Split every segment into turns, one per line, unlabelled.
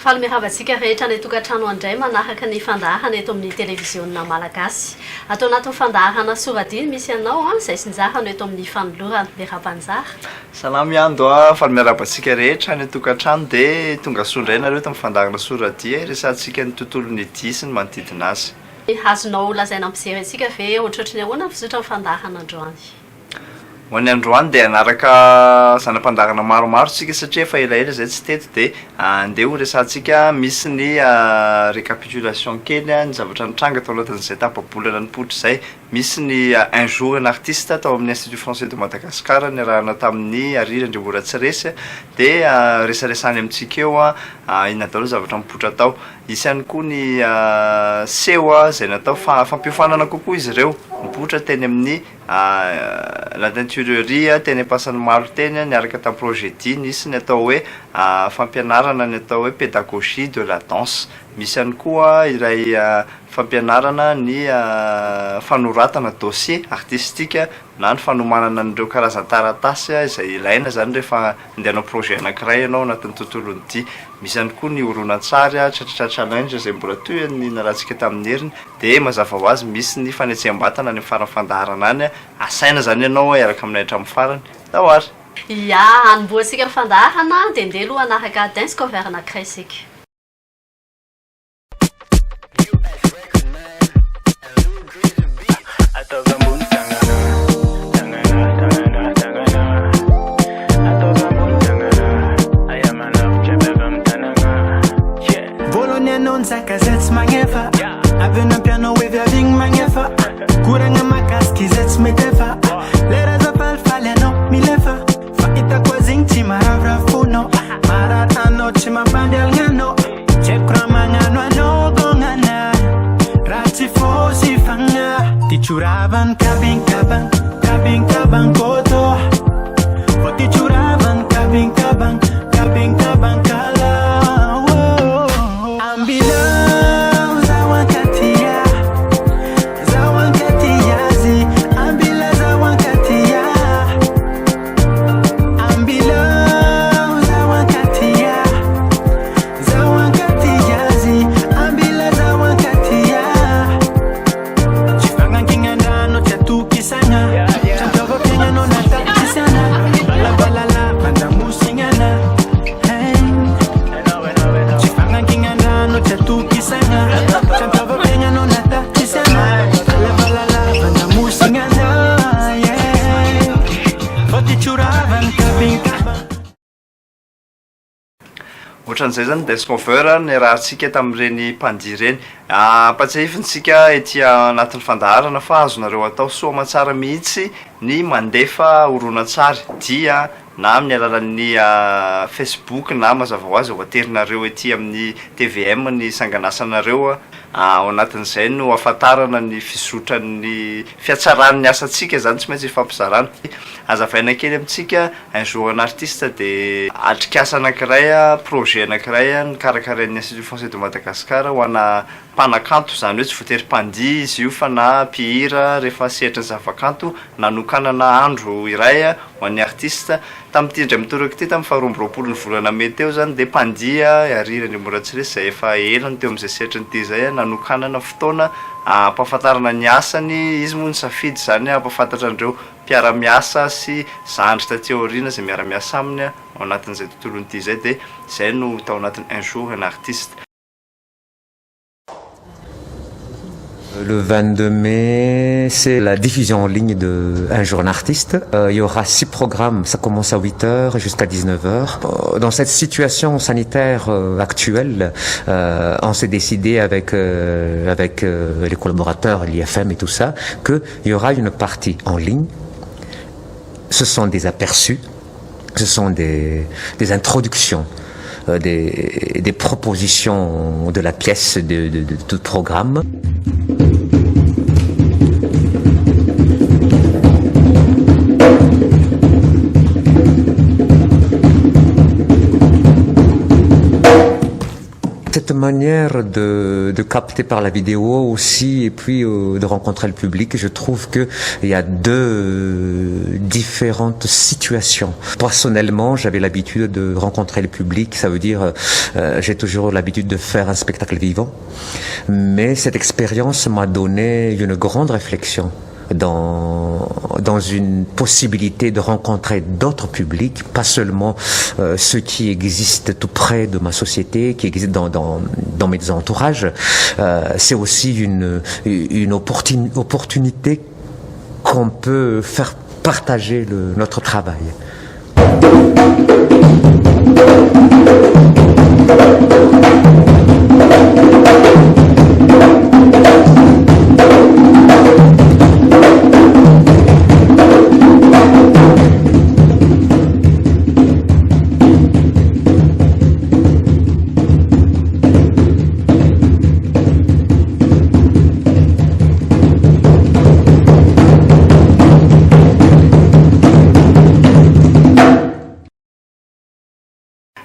Falmiravantsika rehetra ny tokantrano andray manaraka ny fandahana eto amin'ny televisionna malagasy. Atao anatin'ny fandahana sovadiny misy ianao izay sinjahano eto amin'ny fanolorany Lerabanjara.
Salamy ando falmiravantsika rehetra ny tokantrano dia tonga soa indray nareo tamin'ny fandahana soradia resantsika ny tontolon'ny dia sy ny manodidina azy.
Azonao lazaina ampijery antsika ve ohatrohatrany ahoana ny fizotra ny fandahana androany?
Ho an'ny androany dia anaraka zanam-pandahana maromaro tsika satria efa elaela izay tsy teto dia andeha ho resantsika misy ny récapitulation kely ny zavatra nitranga tao anatin'izay tapabolana ny potra izay. Misy ny un jour un artiste tao amin'ny Institut Français de Madagascar niarahana tamin'ny Arira Andriamboratsiresy dia resaresany amintsika eo inona daholo zavatra mipotra tao. Isy ihany koa ny seho izay natao fampiofanana kokoa izy ireo mipotra teny amin'ny la teinturerie teny ampasan'ny maro teny niaraka tamin'ny projet D. Nisy ny atao hoe fampianarana ny atao hoe pédagogie de la danse. Misy ihany koa iray fampianarana ny fanoratana dossier artistique na ny fanomanana an'ireo karazan-taratasy izay ilaina zany rehefa andehanao projet anankiray ianao anatin'ny tontolon'ny dia. Misy ihany koa ny horonan-tsary tratratra challenge izay mbola toy ny nalatsika tamin'ny heriny dia mazava ho azy misy ny fanetsem-batana ny faran'ny fandaharana any asaina zany ianao iaraka aminay hatramin'ny farany dahoary.
Ia, anomboantsika ny fandahana dia ndeha aloha anaraka dance cover anankiray isika.
Zakazets mangefa avena piano we viaving mangefa kuranga makaski zets metefa lera zapal faleno milefa faita kwa zingti maravra funo maratano chima bandel ngano chekra mangano no gongana rati fosi fanga tichuravan kabin kabang koto tichuravan kabin kabang kala.
Ohatran'izay zany dance cover ny rahantsika tamin'ireny mpandihy ireny. Ampatsiahifintsika etỳ anatin'ny fandaharana fa azonareo atao soa matsara mihitsy ny mandefa horonan-tsary dia na amin'ny alalan'ny Facebook na mazava ho azy hoaterinareo etỳ amin'ny TVM ny sanganasanareo ao anatin'izay no ahafantarana ny fisotran'ny fiatsaran'ny asantsika zany tsy maintsy ifampizarana. Azavaina kely amintsika un jour un artiste dia atrikasa anankiray projet anankiray nikarakarain'ny Institut Français de Madagascar ho ana mpanakanto zany hoe tsy voatery mpandihy izy io fa na mpihira rehefa sehatra ny zavakanto nanokanana andro iray ho an'ny artiste. Tamin'ity indray mitoraka ity tamin'ny faharoa amby roapolo ny volana May teo zany dia mpandihy Arira Andriamboratsiresy izay efa elany teo amin'izay sehatra nyity izay nanokanana fotoana ampahafantarana ny asany. Izy moa ny safidy zany ampahafantatra andreo mpiara-miasa sy zandry taty aoriana izay miara-miasa aminy ao anatin'izay tontolon'ity izay dia izay no tao anatin'ny un jour un artiste.
Le 22 mai, c'est la diffusion en ligne de Un jour un artiste. Il y aura 6 programmes, ça commence à 8h jusqu'à 19h. Dans cette situation sanitaire actuelle, on s'est décidé avec les collaborateurs, l'IFM et tout ça, qu'il y aura une partie en ligne. Ce sont des aperçus, ce sont des introductions. Des propositions de la pièce de tout programme. cette manière de capter par la vidéo aussi et puis de rencontrer le public, je trouve que il y a deux différentes situations. Personnellement, j'avais l'habitude de rencontrer le public, ça veut dire j'ai toujours l'habitude de faire un spectacle vivant, mais cette expérience m'a donné une grande réflexion dans une possibilité de rencontrer d'autres publics, pas seulement ceux qui existent tout près de ma société, qui existent dans mes entourages. C'est aussi une opportunité qu'on peut faire partager notre travail.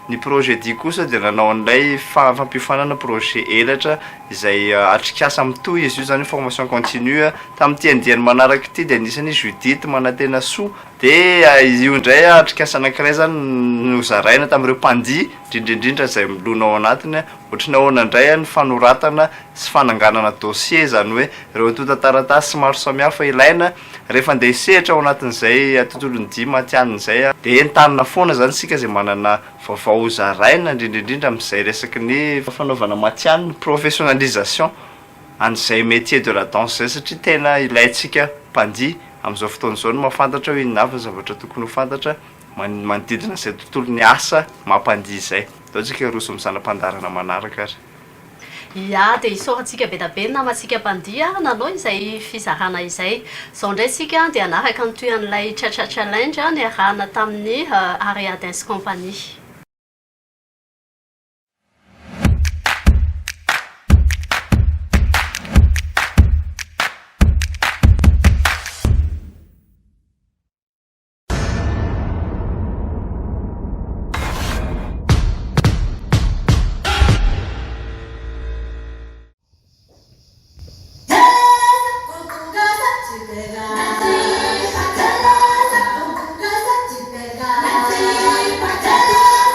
Ny projet dia kosa dia nanao an'ilay fampiofanana projet elatra izay atrikasa mitohy izy io zany formation continue tamin'ity andiany manaraka ity dia anisany Judith Manantena Soa dia izy io indray atrikasa anankiray zany nozaraina tamin'ireo mpandihy indrindrindrindra izay milona ao anatiny ohatrany ahoana indray ny fanoratana sy fananganana dossier zany hoe ireo tonta-taratasy maro samihafa ilaina rehefa andeha hisehatra ao anatin'izay tontolon'ny dia matian'izay dia entanina foana zany sika zay manana vaovao zaraina indrindrindrindra amin'izay resaky ny fanaovana matianina professionnalisation an'izay métier de la danse zay satria tena ilaitsika mpandihy amin'izao fotoana izao no mahafantatra hoe inona avy ny zavatra tokony ho fantatra manodidina izay tontolon'ny asa mampandihy izay ataontsika roso misanam-pandarana manaraka ary
ia dia isorantsika be da be namatsika mpandihy nanao izay fizarana izay zao indray sika dia anaraka nytoyan'ilay Chacha Challenge niarahana tamin'ny Area Dance Company.
Let's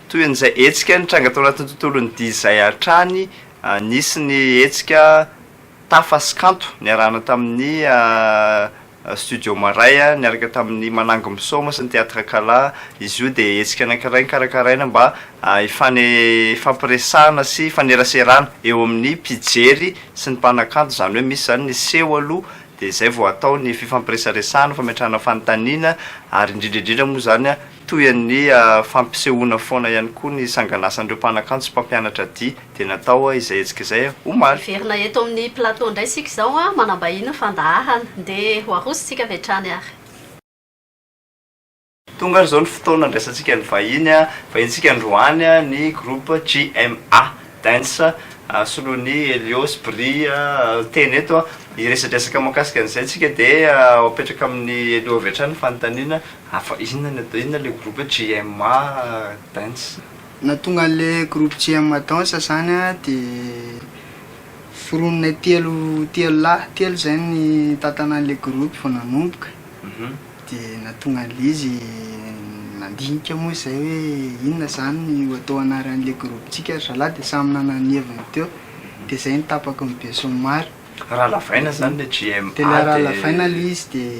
Toy an'izay hetsika nitranga tao anatin'ny tontolon'ny dia izay hatrany, nisy ny hetsika tafasikanto niarahana tamin'ny studio maray niaraka tamin'ny manango misoma sy ny théâtre kala. Izy io dia hetsika anankiray karakaraina mba ifampiresahana sy ifaneraserana eo amin'ny mpijery sy ny mpanakanto, zany hoe misy zany ny seho aloha dia izay vao atao ny fifampiresaresahana fametrahana fanontaniana, ary indrindraindrindra moa zany toy ny fampisehoana foana ihany koa ny sanganasan'ireo mpanakanto sy mpampianatra dia natao izay hetsika izay omaly.
Verina eto amin'ny plateau indray sika izao manambahina fandahana dia ho arositsika vetrany ary.
Tonga ary zao ny fotoana andraisantsika ny vahintsika androany ny groupe GMA Dance soloan'ny Elios Bry teny eto iresadresaka mahakasika an'izay tsika dia apetraka amin'ny elo avy hatrany fanontaniana afa inona le groupe GMA Dance.
Natonga an'le groupe GMA Dance zany dia foronina telo zay ny tantanan'le groupe vao nanomboka. Dia natonga an'izy nandinika moa izay hoe inona zany ho atao anaran'le groupe tsika, zalahy dia samy nananeviny teo dia izay nitapaka ny be somary.
Raha lavaina zany le GMA
dia le raha lavaina le izy dia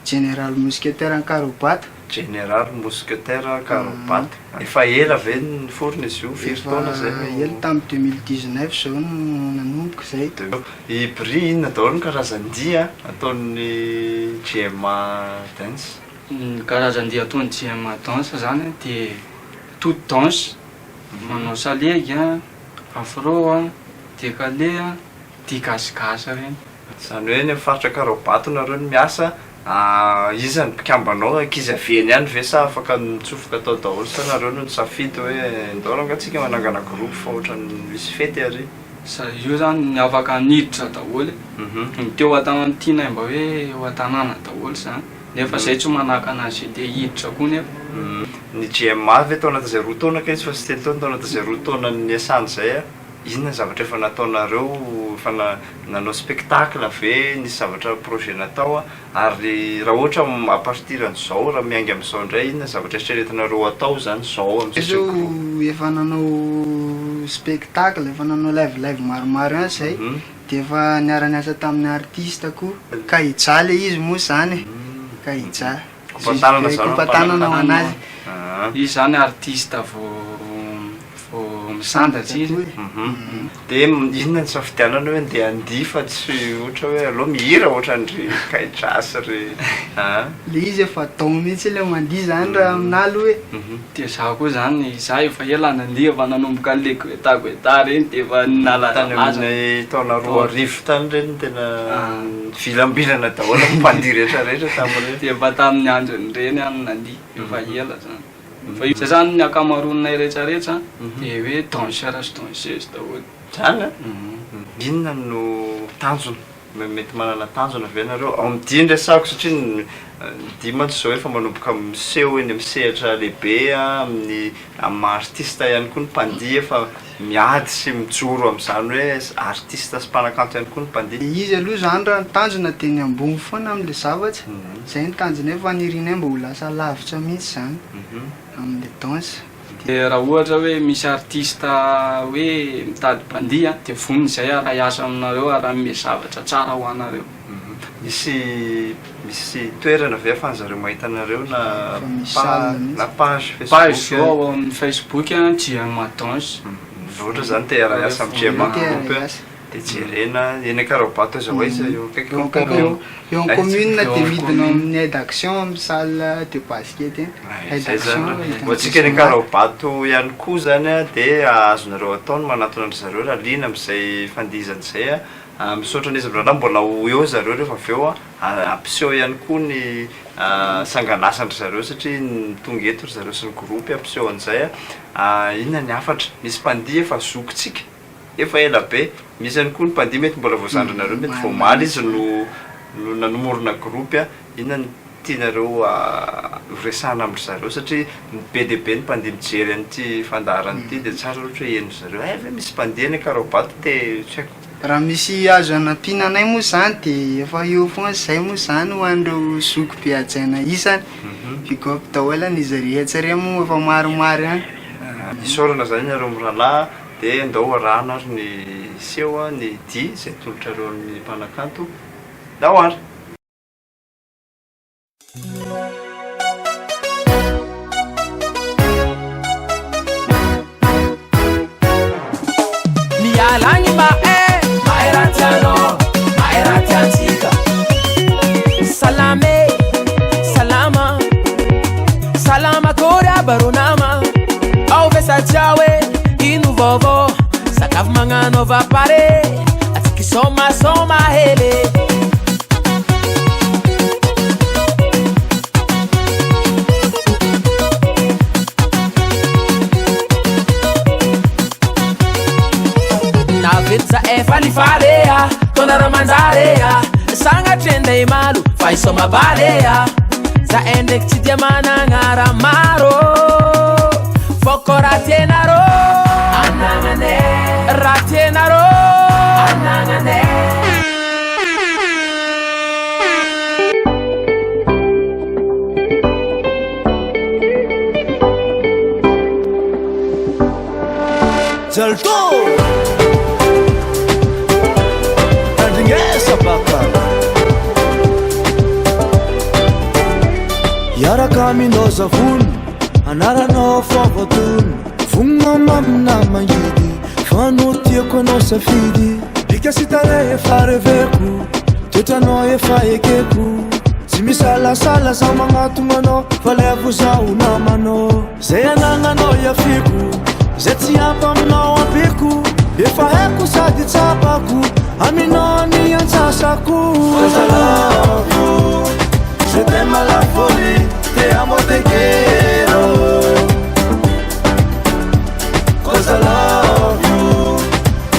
Général Mousquetaire Karobata.
Général Mousquetaire Karobata. Efa ela ve ny forona izy io? Firy taona zay?
Ela tamin'ny 2019 zao no nanomboka izay.
I Bry inona daholo ny karazan-dia ataon'ny GMA Dance?
Ny karazan-dia ataon'ny GMA Dance zany dia toute danse, manao salegy, afro, décalé, dia gasigasa reny.
Zany hoe ny faritra Karobata nareo ny miasa, iza ny mpikambanao ankizy aveny ihany ve sa afaka nitsofoka atao daholo sa nareo no nisafidy hoe ndao antsika manangana groupe fa ohatran'ny misy fety ary?
Io zany ny afaka niditra daholo, teo an-tanana mba hoe ho an-tanàna daholo zany, nefa izay tsy manahaka anazy dia hiditra koa nefa.
Ny GMA ve tao anatin'izay roa taona ka izy fa tsy telo taona tao anatin'izay roa taona ny asany izay inona zavatra efa nataonareo, efa nanao spectacle ve, nisy zavatra projet natao ary raha ohatra à partir an'izao raha miainga amin'izao indray inona zavatra eritreretinareo atao zany izao
amin'izao? Efa nanao spectacle, efa nanao live maromaro ihany izay dia efa niara-niasa tamin'ny artiste koa. Kahija le izy moa zany, Kahija kompatanana ho anazy.
Izy zany artiste vao misandratra izy.
Dia inona ny safidianana hoe andeha handihy fa tsy ohatra hoe aloha mihira ohatran'ry Kahija sy ry
le izy efa tao mihitsy le mandihy zany raha aminahy hoe.
Dia zaho koa zany, zaho efa ela nandihy efa nanomboka an'le goeta reny dia efa
tany amin'ny taona 2000 tany reny tena vilambilana daholo mpandihy rehetrarehetra tamin'ireny.
Dia efa tamin'ny androny reny any nandihy, efa ela zany. Fa io zany ny akamaroanay rehetrarehetra dia hoe danseur sy danseuse daholo.
Zany inona no tanjona mety manana tanjona ve nareo ao amin'ny dia ndresako satria ny dia mantsy izao efa manomboka miseho eny misehatra lehibe amin'ny artiste ihany koa ny mpandihy efa miady sy mijoro amin'izany hoe artiste sy mpanakanto ihany koa ny mpandihy.
Izy aloha zany raha ny tanjona dia ny ambony foana amin'ilay zavatra, izay ny tanjona efa nirianay mba ho lasa lavitra mihitsy zany amin'ilay danse.
Dia raha ohatra hoe misy artiste hoe mitady mpandihy dia vonona izay raha hiasa aminareo raha miha zavatra tsara ho anareo.
Misy misy toerana avy afan'zareo mahitanareo na page
page
Facebook
zao ao amin'ny Facebook Tia Matange.
Ohatra zany te-hiara-iasa amin'ny Tia Matange de jerena eny Karaobato zao izy eo akaiky
eo en commune de midina amin'ny aide action amin'ny salle de basket aide action
atsika eny Karaobato ihany koa zany de azonareo ataony manatona andry zareo raha lina am'izay fandizany zay misaotra n'izy raha mbola ho eo zareo rehefa avy eo ampiseho ihany koa ny sanganasandry zareo satria tonga eto ry zareo sy ny groupe ampiseho an'izay inona ny afatra misy mpandihy efa zokotsika efa ela be misy ihany koa ny mpandihy mety mbola voazandrinareo mety voamaly izy no nanomorona groupe inona ny tianareo resana amindry zareo satria be dia be ny mpandihy mijery an'ity fandaharany ity dia tsara ohatra hoe eno zareo ve misy mpandihy any Karaobato te tsy haiko
raha misy azo anampinanay moa zany de efa eo foana zay moa zany ho an'ireo zoko be ajaina isany bigop daholany izy rehetsaria moa efa maromaro ihany
isaorana zany nareo mirahalahy dia andao arahana ary ny seho ny dia izay tolotrareo amin'ny mpanakanto dahoara
mialagny maeratiantsika salame salama salama kory abaronama ao vesatia hoe ino vovô sakafo magnanova pare atsika somasoma hele navetsa falifarea tonara manjarea sangatrendey malu fay soma balea za endreky tsy dia mananara maro foko ratienaro anagnane ratienaro anagnane
Zalto Andringesa baka Yaraka aminao zavony anaranao favatony Vonona mamina mangidy Fanao tiako anao safidy Bika sitare efa reveko Toetranao efa ekeko Tsy misalasala za magnatogna anao Fa levo zaho namanao Zay anagnanao iafiko Zay tsy ampy aminao ampiko Efa haiko sady tsapako Aminao ny antsasako Cause I love you Je t'aime à la folie Te amo te quiero Cause I love you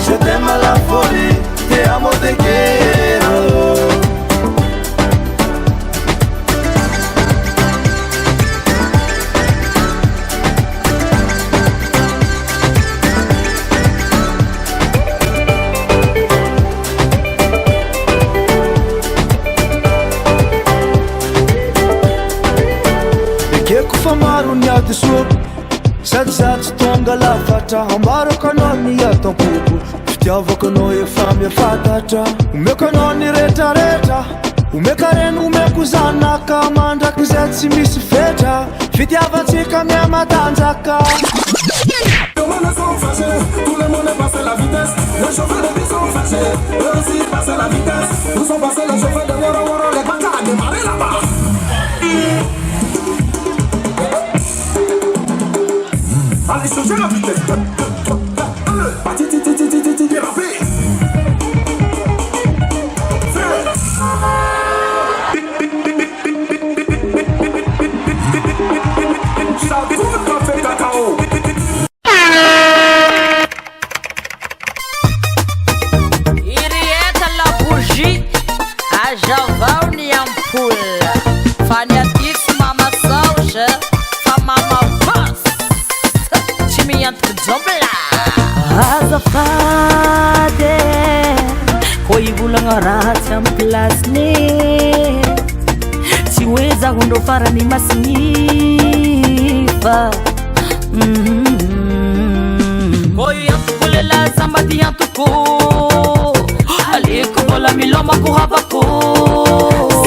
Je t'aime à la folie Te amo te quiero Famaro ny ady soko sady za tsy tonga lafatra ambarako anao ny atampoko fitiavako anao efa mifantatra omeko anao ny rehetrarehetra omeka reny omeko zanaka mandraky zay tsy misy fetra fitiavatsika miamatanjaka
Tout le monde sont fâchés, tout le monde est passé la vitesse. Les chauffeurs de bus sont fâchés, eux aussi passent la vitesse. Nous sommes passés les chauffeurs de Woro Woro, les bacs à démarrer là-bas. Allez, changer la vitesse.
Irieta la bougie, a javão ni ampoule. Fania dix mama sauja, fa mama vas. Chimi antro jobla. Azafade, koi bulanga raha plasne. Siweza hundo farani masnifa. Koi antule la zambati antuko. Aliko bola miloma kuhabako.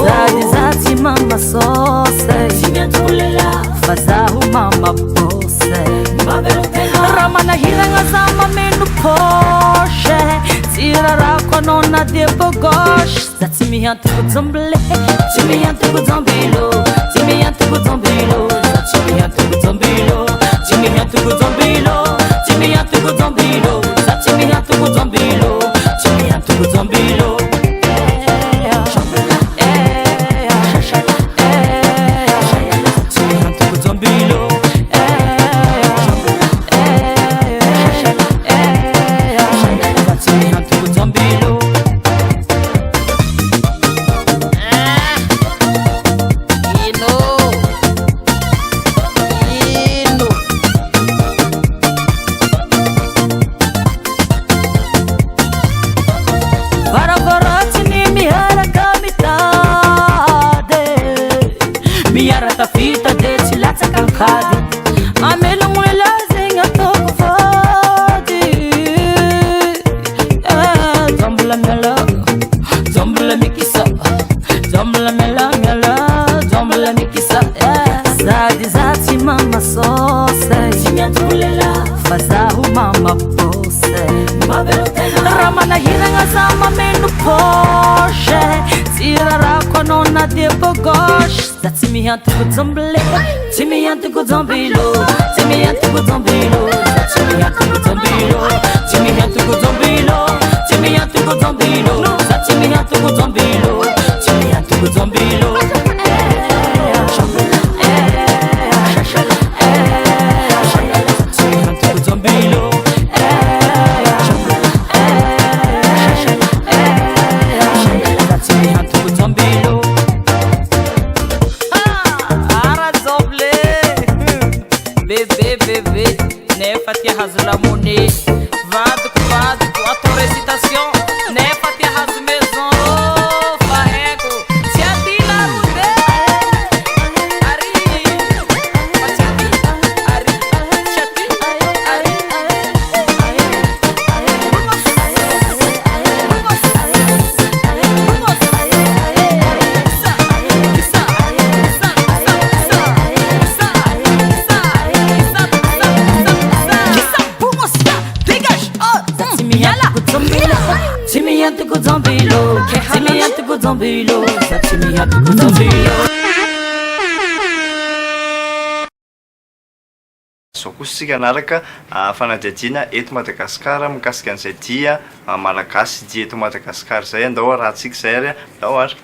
Sadi zati mama sose simyantulela fazahu mama bose ramana hiranga zama menu poshe tira rakwa nona debo gosh zatimi yantu kudzomble timi yantu kudzambilo timi yantu kudzambilo timi yantu kudzambilo timi yantu kudzambilo timi yantu kudzambilo zatimi yantu kudzambilo timi yantu kudzambilo Kudzambile, timi yantu kudzambilo, timi yantu kudzambilo, timi yantu kudzambilo, timi yantu kudzambilo, timi yantu kudzambilo, timi yantu kudzambilo, timi yantu kudzambilo.
Sika anaraka fanadihadiana eto Madagasikara mikasika an'izay dia malagasy dia eto Madagasikara izay andao raha tsika izay ary andao ary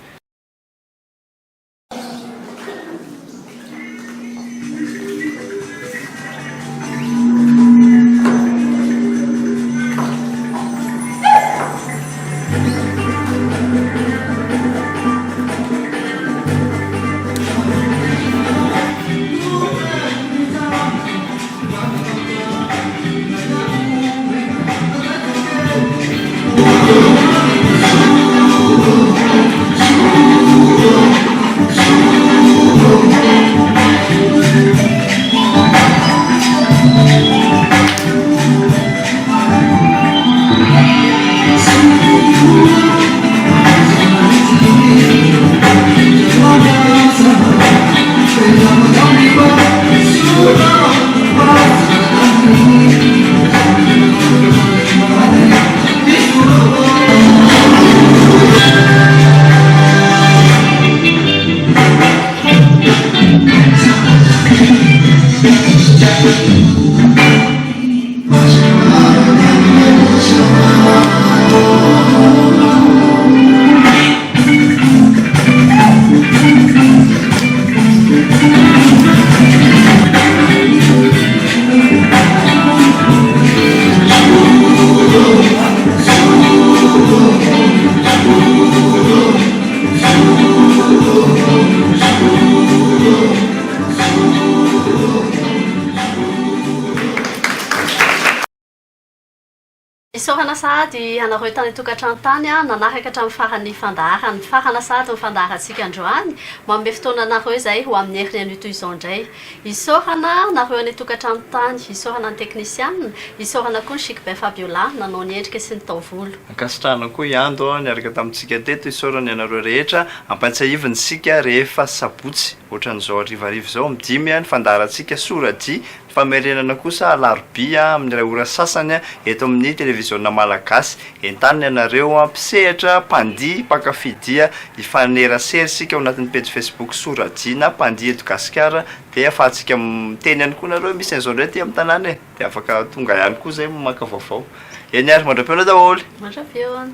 isorana sady anareo tany tokantrano-tany a nanaraka hatramin'ny farany fandahara ny farana sady nyfandaharatsika androany manome fotoana anareo zay ho amin'ny heriny an'ito izao indray isorana nareo any tokantrano-tany isorana ny teknisianina isorana koa ny Chikbe Fabiola nanao ny endrika sy ny taovolo
ankasitrana koa iando niaraka tamintsika teto isorana ianareo rehetra ampatsahiviny sika rehefa sabotsy ohatran'izao rivarivo zao midimy ny fandaharatsika sorady famerenana kosa alarobia amin'ny ray ora sasany eto amin'ny televisionna malagasy entaniny ianareo mpisehatra mpandia mpakafidia ifanerasery sika ao anatin'ny page Facebook sorady na mpandia eto Gasikara dia afahantsika miteny ihany koa nareo misy an'izao indray ty amin'ny tanàna e dia afaka tonga ihany koa zay maka vaovao eny ary mandram-peona daholo
mandram-peona